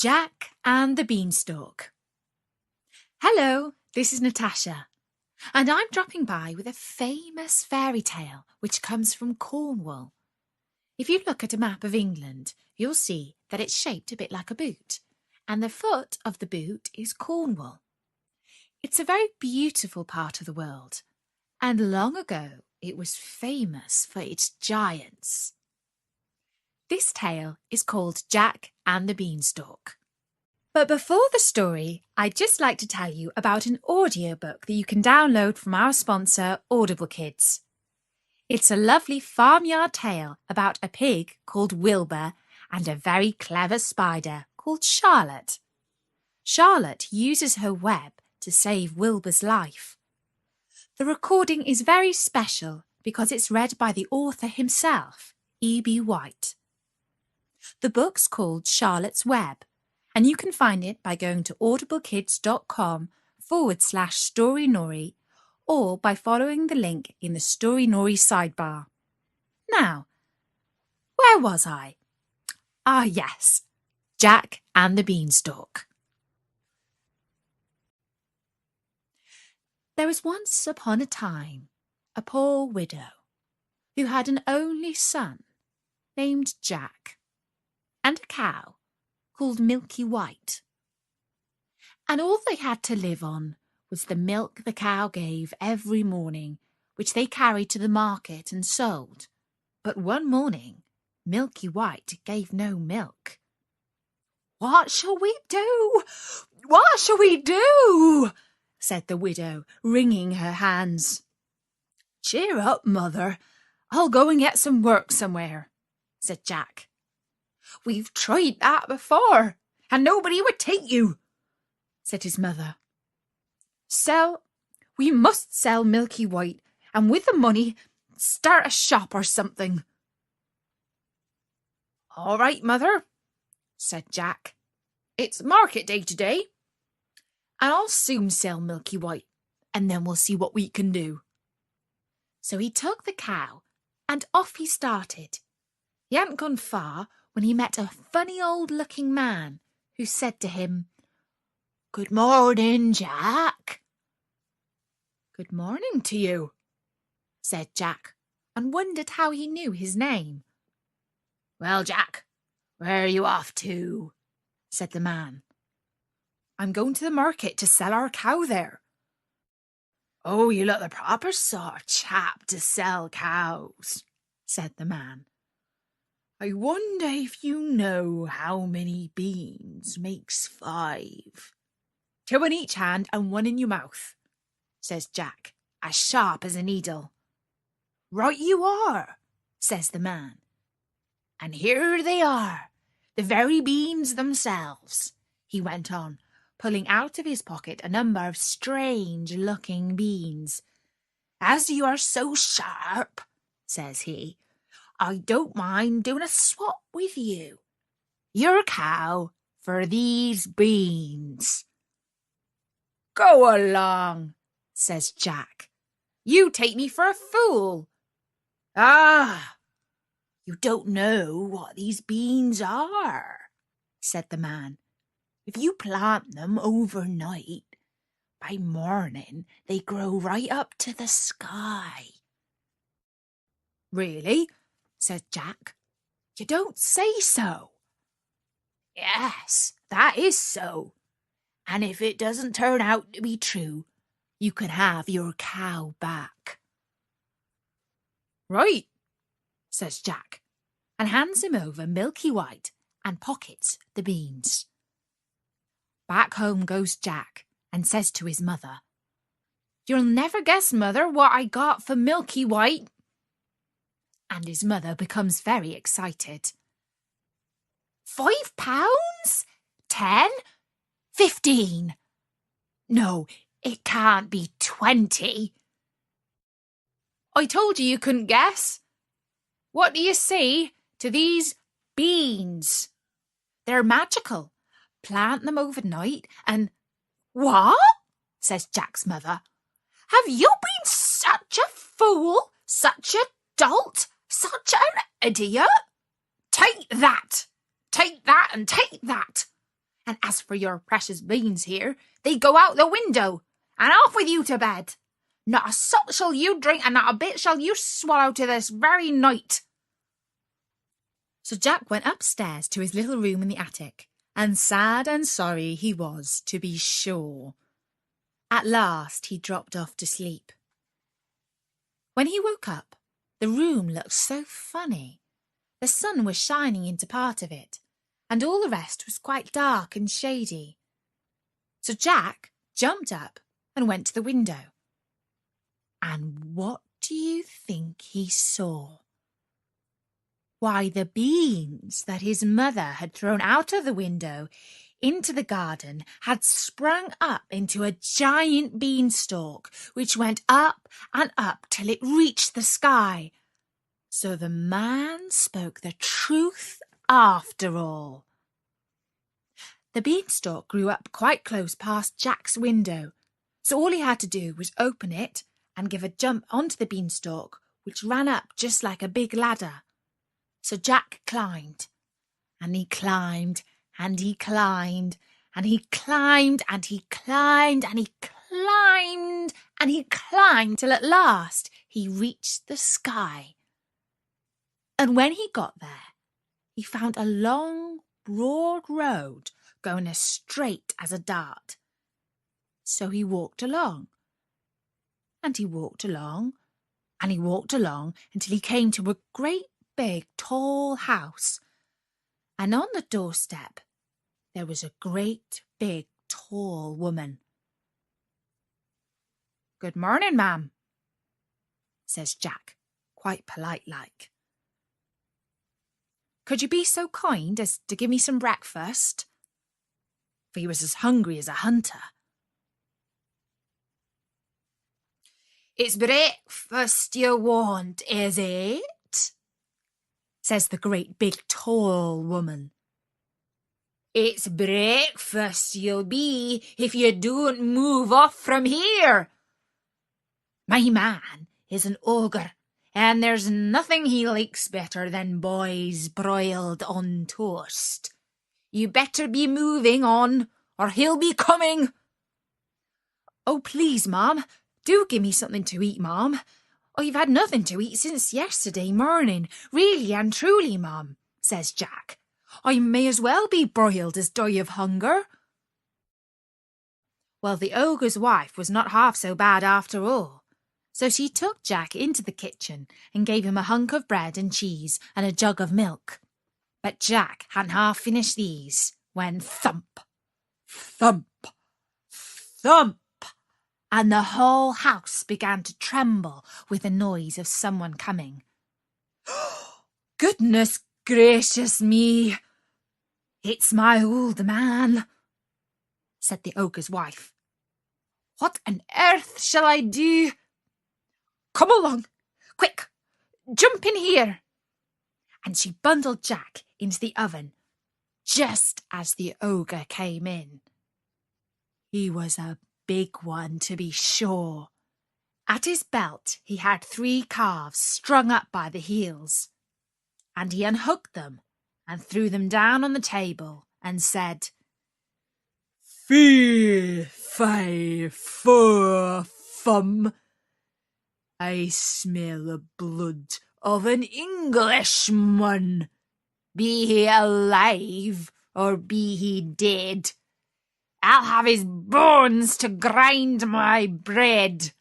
Jack and the Beanstalk. Hello, this is Natasha, and I'm dropping by with a famous fairy tale which comes from Cornwall. If you look at a map of England, you'll see that it's shaped a bit like a boot, and the foot of the boot is Cornwall. It's a very beautiful part of the world, and long ago it was famous for its giants. This tale is called Jack and the Beanstalk. But before the story, I'd just like to tell you about an audiobook that you can download from our sponsor, Audible Kids. It's a lovely farmyard tale about a pig called Wilbur and a very clever spider called Charlotte. Charlotte uses her web to save Wilbur's life. The recording is very special because it's read by the author himself, E.B. White. The book's called Charlotte's Web, and you can find it by going to audiblekids.com/storynori or by following the link in the Story Nori sidebar. Now, where was I? Ah, yes, Jack and the Beanstalk. There was once upon a time a poor widow who had an only son named Jack and a cow called Milky White. And all they had to live on was the milk the cow gave every morning, which they carried to the market and sold. But one morning, Milky White gave no milk. "What shall we do? What shall we do?" said the widow, wringing her hands. "Cheer up, mother. I'll go and get some work somewhere," said Jack. "We've tried that before, and nobody would take you," said his mother. We must sell Milky White, and with the money, start a shop or something." "All right, mother," said Jack. "It's market day today, and I'll soon sell Milky White, and then we'll see what we can do." So he took the cow, and off he started. He hadn't gone far when he met a funny old-looking man who said to him, "Good morning, Jack." "Good morning to you," said Jack, and wondered how he knew his name. "Well, Jack, where are you off to?" said the man. "I'm going to the market to sell our cow there." "Oh, you look the proper sort of chap to sell cows," said the man. "I wonder if you know how many beans makes 5. 2 in each hand and 1 in your mouth," says Jack, as sharp as a needle. "Right you are," says the man. "And here they are, the very beans themselves," he went on, pulling out of his pocket a number of strange-looking beans. "As you are so sharp," says he, "I don't mind doing a swap with you. Your cow for these beans." "Go along," says Jack. "You take me for a fool." "Ah, you don't know what these beans are," said the man. "If you plant them overnight, by morning they grow right up to the sky." "Really?" said Jack. "You don't say so." "Yes, that is so. And if it doesn't turn out to be true, you can have your cow back." "Right," says Jack, and hands him over Milky White and pockets the beans. Back home goes Jack and says to his mother, "You'll never guess, mother, what I got for Milky White." And his mother becomes very excited. £5? 10? 15? No, it can't be 20. "I told you couldn't guess. What do you say to these beans? They're magical. Plant them overnight and—" "What?" says Jack's mother. "Have you been such a fool, such a dolt, such an idiot? Take that, and take that. And as for your precious beans here, they go out the window, and off with you to bed. Not a sup shall you drink, and not a bit shall you swallow to this very night." So Jack went upstairs to his little room in the attic, and sad and sorry he was, to be sure. At last he dropped off to sleep. When he woke up, the room looked so funny. The sun was shining into part of it, and all the rest was quite dark and shady. So Jack jumped up and went to the window. And what do you think he saw? Why, the beans that his mother had thrown out of the window into the garden had sprung up into a giant beanstalk, which went up and up till it reached the sky. So the man spoke the truth after all. The beanstalk grew up quite close past Jack's window, so all he had to do was open it and give a jump onto the beanstalk, which ran up just like a big ladder. So Jack climbed, and he climbed, and he climbed, and he climbed, and he climbed, and he climbed, and he climbed, till at last he reached the sky. And when he got there, he found a long, broad road going as straight as a dart. So he walked along, and he walked along, and he walked along until he came to a great big tall house, and on the doorstep there was a great big tall woman. "Good morning, ma'am," says Jack, quite polite like. "Could you be so kind as to give me some breakfast?" For he was as hungry as a hunter. "It's breakfast you want, is it?" says the great big tall woman. "It's breakfast you'll be if you don't move off from here. My man is an ogre, and there's nothing he likes better than boys broiled on toast. You better be moving on, or he'll be coming." "Oh, please, ma'am, do give me something to eat, ma'am. I've had nothing to eat since yesterday morning, really and truly, ma'am," says Jack. "I may as well be broiled as die of hunger." Well, the ogre's wife was not half so bad after all. So she took Jack into the kitchen and gave him a hunk of bread and cheese and a jug of milk. But Jack hadn't half finished these when thump, thump, thump, and the whole house began to tremble with the noise of someone coming. "Goodness gracious me! It's my old man," said the ogre's wife. "What on earth shall I do? Come along, quick, jump in here." And she bundled Jack into the oven just as the ogre came in. He was a big one, to be sure. At his belt he had 3 calves strung up by the heels, and he unhooked them and threw them down on the table and said, "Fee, fi, fo, fum. I smell the blood of an Englishman. Be he alive or be he dead, I'll have his bones to grind my bread."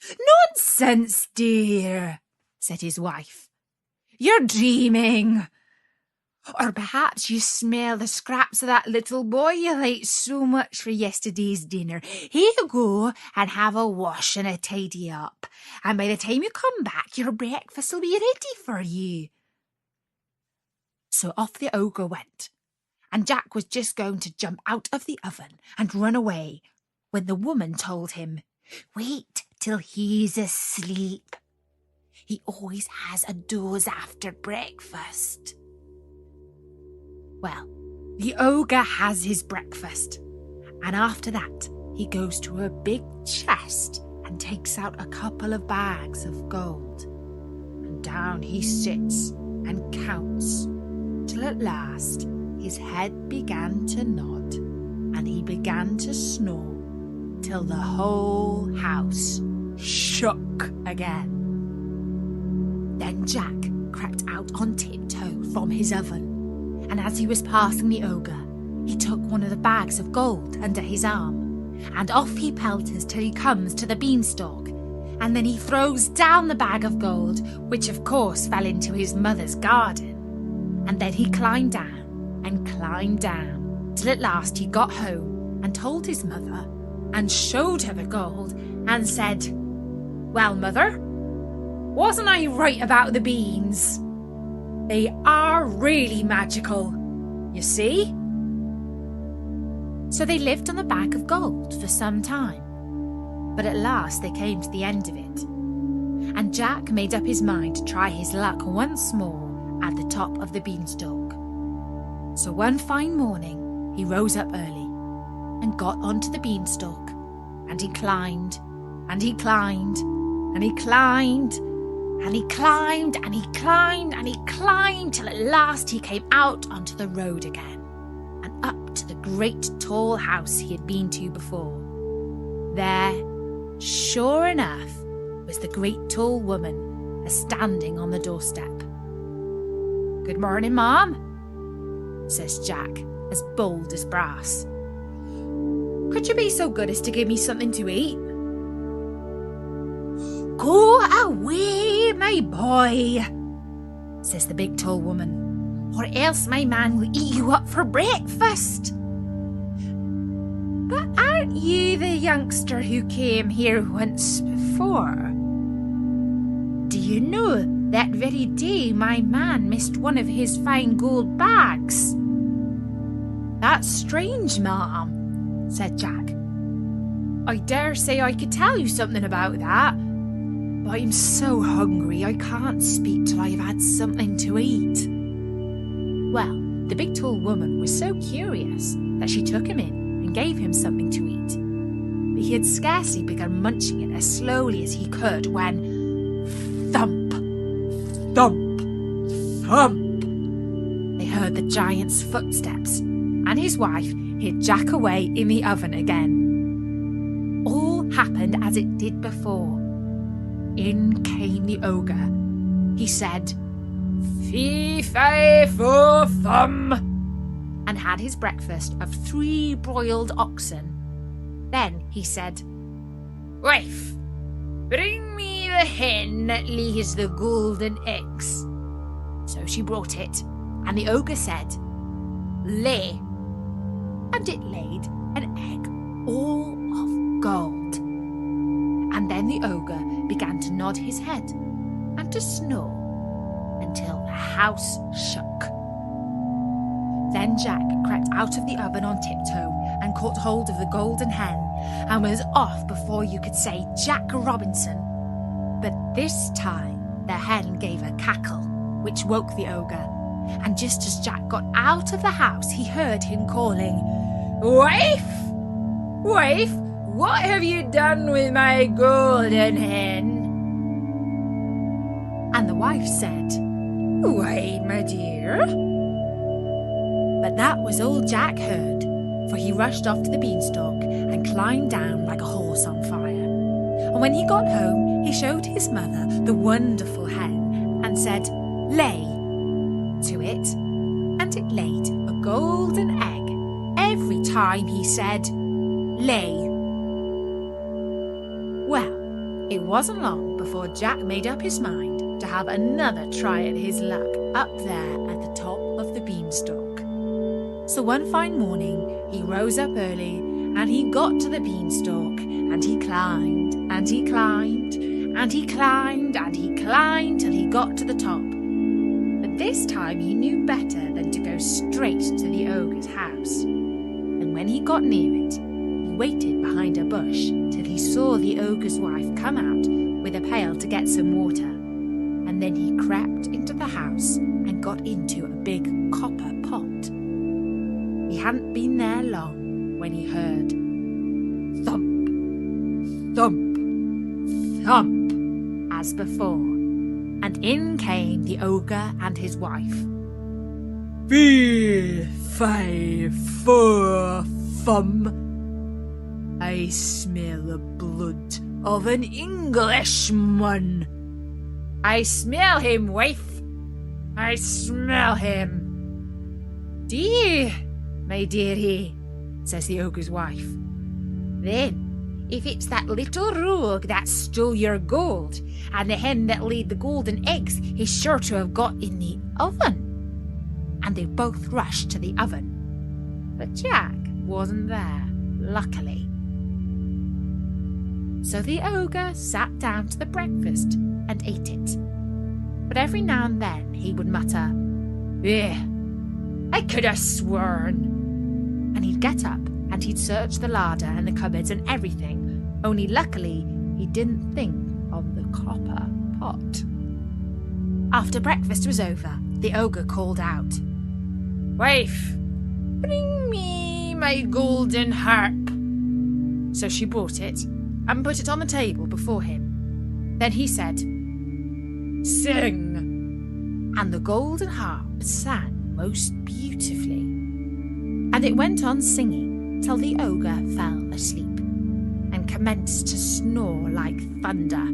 "Nonsense, dear," said his wife. "You're dreaming. Or perhaps you smell the scraps of that little boy you ate so much for yesterday's dinner. Here you go and have a wash and a tidy up, and by the time you come back your breakfast will be ready for you." So off the ogre went, and Jack was just going to jump out of the oven and run away when the woman told him, "Wait till he's asleep. He always has a doze after breakfast." Well, the ogre has his breakfast, and after that he goes to a big chest and takes out a couple of bags of gold, and down he sits and counts till at last his head began to nod and he began to snore till the whole house shook again. Then Jack crept out on tiptoe from his oven, and as he was passing the ogre, he took one of the bags of gold under his arm, and off he pelters till he comes to the beanstalk, and then he throws down the bag of gold, which of course fell into his mother's garden. And then he climbed down, till at last he got home and told his mother, and showed her the gold, and said, "Well, mother, wasn't I right about the beans? They are really magical, you see." So they lived on the bag of gold for some time, but at last they came to the end of it, and Jack made up his mind to try his luck once more at the top of the beanstalk. So one fine morning he rose up early and got onto the beanstalk, and he climbed, and he climbed, and he climbed, and he climbed, and he climbed, and he climbed, till at last he came out onto the road again, and up to the great tall house he had been to before. There, sure enough, was the great tall woman a-standing on the doorstep. "Good morning, Mom," says Jack, as bold as brass. "Could you be so good as to give me something to eat?" "Go away, my boy," says the big tall woman, "or else my man will eat you up for breakfast." "But aren't you the youngster who came here once before? Do you know that very day my man missed one of his fine gold bags?" "That's strange, Ma'am," said Jack. "I dare say I could tell you something about that, but I'm so hungry I can't speak till I've had something to eat." Well, the big tall woman was so curious that she took him in and gave him something to eat. But he had scarcely begun munching it as slowly as he could when thump, thump, thump, they heard the giant's footsteps, and his wife hid Jack away in the oven again. All happened as it did before. In came the ogre. He said, "Fee, fi, fo, fum," and had his breakfast of 3 broiled oxen. Then he said, "Wife, bring me the hen that lays the golden eggs." So she brought it, and the ogre said, "Lay." And it laid an egg all of gold. And then the ogre began to nod his head and to snore until the house shook. Then Jack crept out of the oven on tiptoe and caught hold of the golden hen, and was off before you could say Jack Robinson. But this time the hen gave a cackle, which woke the ogre, and just as Jack got out of the house he heard him calling, "Wife! Wife, what have you done with my golden hen?" And the wife said, "Why, my dear?" But that was all Jack heard, for he rushed off to the beanstalk and climbed down like a horse on fire. And when he got home, he showed his mother the wonderful hen and said, "Lay," to it, and it laid a golden egg every time he said, "Lay." Well, it wasn't long before Jack made up his mind to have another try at his luck up there at the top of the beanstalk. So one fine morning he rose up early, and he got to the beanstalk, and he climbed, and he climbed, and he climbed, and he climbed till he got to the top. But this time he knew better than to go straight to the ogre's house. And when he got near it, he waited behind a bush till he saw the ogre's wife come out with a pail to get some water. And then he crept into the house and got into a big copper pot. He hadn't been there long when he heard thump, thump, thump as before, and in came the ogre and his wife. Fee, fi, fur, fum. I smell the blood of an Englishman. I smell him, wife. I smell him. Dear, my dearie, says the ogre's wife. Then, if it's that little rogue that stole your gold, and the hen that laid the golden eggs he's sure to have got in the oven. And they both rushed to the oven. But Jack wasn't there, luckily. So the ogre sat down to the breakfast and ate it. But every now and then he would mutter, I could have sworn. And he'd get up and he'd search the larder and the cupboards and everything, only luckily he didn't think of the copper pot. After breakfast was over, the ogre called out, Wife, bring me my golden harp. So she brought it and put it on the table before him. Then he said, Sing. And the golden harp sang most beautifully. And it went on singing till the ogre fell asleep and commenced to snore like thunder.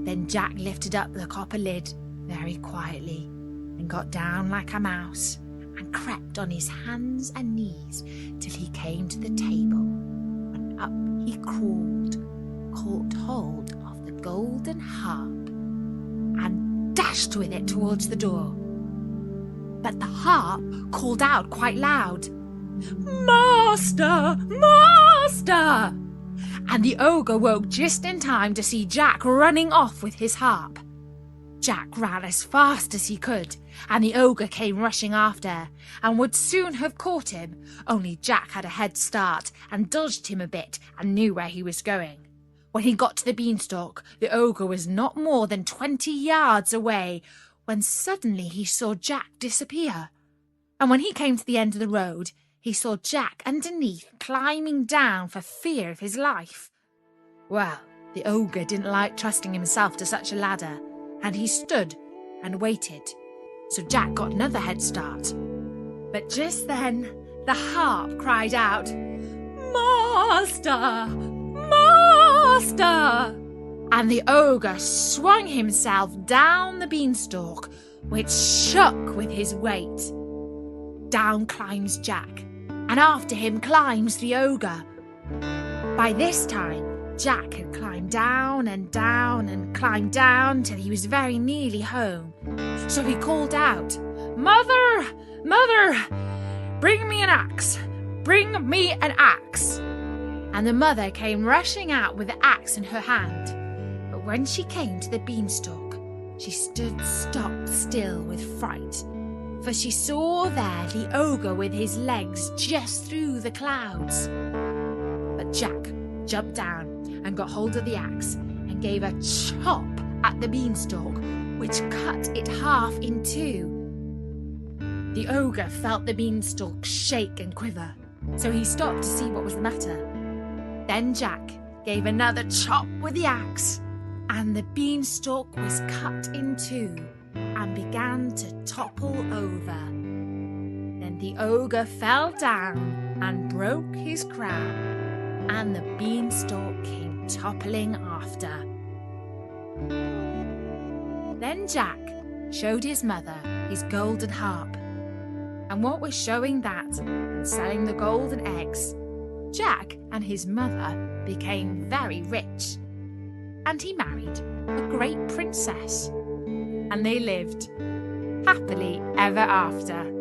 Then Jack lifted up the copper lid very quietly and got down like a mouse and crept on his hands and knees till he came to the table, when up he crawled, caught hold of the golden harp and dashed with it towards the door. But the harp called out quite loud, Master! Master! And the ogre woke just in time to see Jack running off with his harp. Jack ran as fast as he could, and the ogre came rushing after, and would soon have caught him, only Jack had a head start and dodged him a bit and knew where he was going. When he got to the beanstalk, the ogre was not more than 20 yards away, when suddenly he saw Jack disappear. And when he came to the end of the road, he saw Jack underneath climbing down for fear of his life. Well, the ogre didn't like trusting himself to such a ladder, and he stood and waited. So Jack got another head start. But just then, the harp cried out, Master! Master! And the ogre swung himself down the beanstalk, which shook with his weight. Down climbs Jack, and after him climbs the ogre. By this time, Jack had climbed down and down and climbed down till he was very nearly home. So he called out, Mother! Mother! Bring me an axe! Bring me an axe! And the mother came rushing out with the axe in her hand. But when she came to the beanstalk, she stood stock still with fright, for she saw there the ogre with his legs just through the clouds. But Jack jumped down and got hold of the axe and gave a chop at the beanstalk, which cut it half in two. The ogre felt the beanstalk shake and quiver, so he stopped to see what was the matter. Then Jack gave another chop with the axe, and the beanstalk was cut in two and began to topple over. Then the ogre fell down and broke his crown, and the beanstalk came toppling after. Then Jack showed his mother his golden harp, and what with showing that and selling the golden eggs, Jack and his mother became very rich, and he married a great princess, and they lived happily ever after.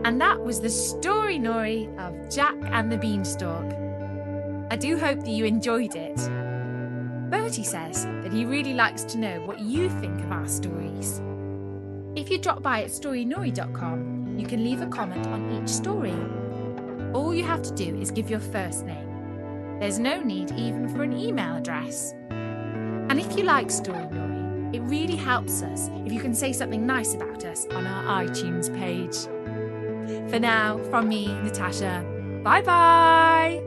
And that was the story Nori of Jack and the Beanstalk. I do hope that you enjoyed it. Bertie says that he really likes to know what you think of our stories. If you drop by at storynori.com, you can leave a comment on each story. All you have to do is give your first name. There's no need even for an email address. And if you like Story Nori, it really helps us if you can say something nice about us on our iTunes page. For now, from me, Natasha, bye-bye!